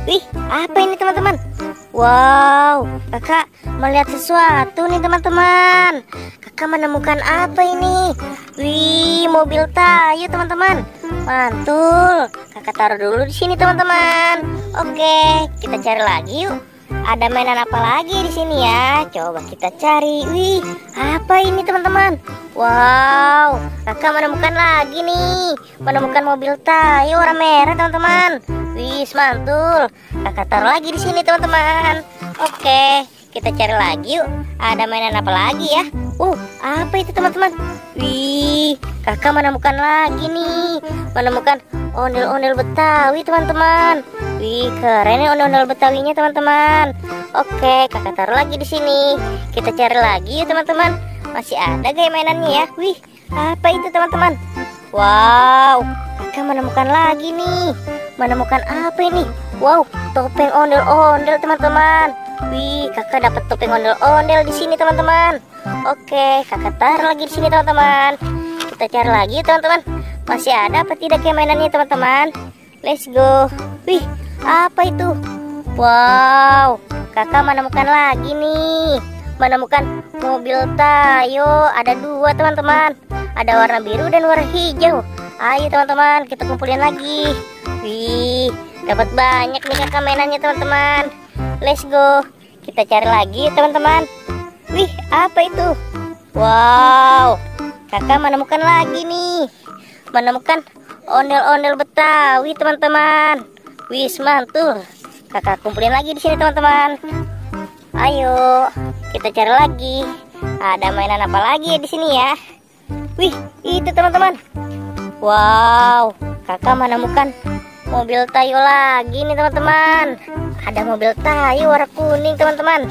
Wih, apa ini teman-teman? Wow, kakak melihat sesuatu nih teman-teman. Kakak menemukan apa ini? Wih, mobil Tayo teman-teman. Mantul. Kakak taruh dulu di sini teman-teman. Oke, kita cari lagi yuk. Ada mainan apa lagi di sini ya? Coba kita cari. Wih, apa ini teman-teman? Wow, kakak menemukan lagi nih. Menemukan mobil Tayo warna merah teman-teman. Wih, mantul. Kakak taruh lagi di sini teman-teman. Oke, kita cari lagi yuk. Ada mainan apa lagi ya? Apa itu teman-teman? Wih, kakak menemukan lagi nih. Menemukan ondel-ondel Betawi teman-teman. Wih, keren ya ondel-ondel Betawinya teman-teman. Oke, kakak taruh lagi di sini. Kita cari lagi yuk teman-teman. Masih ada gak mainannya ya? Wih, apa itu teman-teman? Wow, kakak menemukan lagi nih. Menemukan apa ini? Wow, topeng ondel-ondel teman-teman. Wih, kakak dapat topeng ondel-ondel di sini teman-teman. Oke, kakak taruh lagi di sini teman-teman. Kita cari lagi teman-teman. Masih ada apa tidak ya mainannya teman-teman? Let's go. Wih, apa itu? Wow, kakak menemukan lagi nih. Menemukan mobil Tayo. Ada dua teman-teman. Ada warna biru dan warna hijau. Ayo teman-teman, kita kumpulin lagi. Wih, dapat banyak nih kakak mainannya teman-teman. Let's go. Kita cari lagi teman-teman. Wih, apa itu? Wow, kakak menemukan lagi nih. Menemukan ondel-ondel Betawi teman-teman. Wih, mantul. Kakak kumpulin lagi di sini teman-teman. Ayo, kita cari lagi. Ada mainan apa lagi di sini ya? Wih, itu teman-teman. Wow, kakak menemukan mobil Tayo lagi nih teman-teman. Ada mobil Tayo warna kuning teman-teman.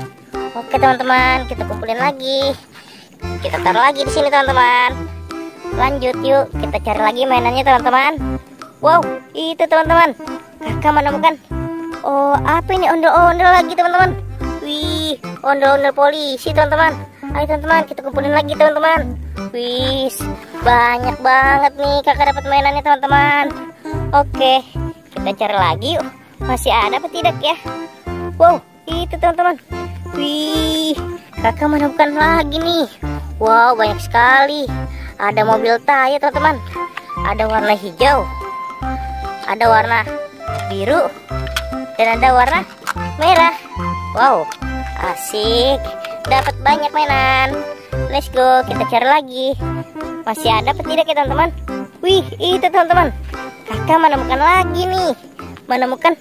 Oke teman-teman, kita kumpulin lagi. Kita taruh lagi di sini teman-teman. Lanjut yuk, kita cari lagi mainannya teman-teman. Wow, itu teman-teman. Kakak menemukan apa ini? Ondel-ondel lagi teman-teman. Wih, ondel-ondel polisi teman-teman. Ayo teman-teman, kita kumpulin lagi teman-teman. Wih, banyak banget nih kakak dapat mainannya teman-teman. Oke, kita cari lagi yuk. Masih ada apa tidak ya? Wow, itu teman-teman. Wih, kakak menemukan lagi nih. Wow, banyak sekali. Ada mobil Tayo teman-teman. Ada warna hijau, ada warna biru, dan ada warna merah. Wow, asik. Dapat banyak mainan. Let's go, kita cari lagi. Masih ada apa tidak ya teman-teman? Wih, itu teman-teman. Kakak menemukan lagi nih. Menemukan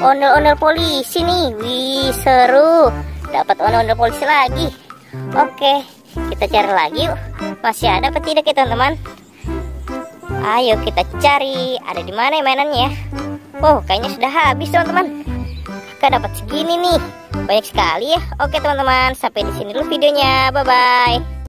ondel-ondel polisi nih. Wih, seru. Dapat ondel-ondel polisi lagi. Oke, kita cari lagi yuk. Masih ada apa tidak ya teman-teman? Ayo kita cari. Ada di mana ya mainannya ya? Oh, kayaknya sudah habis teman-teman. Kakak dapat segini nih. Banyak sekali ya. Oke teman-teman, sampai di sini dulu videonya. Bye bye.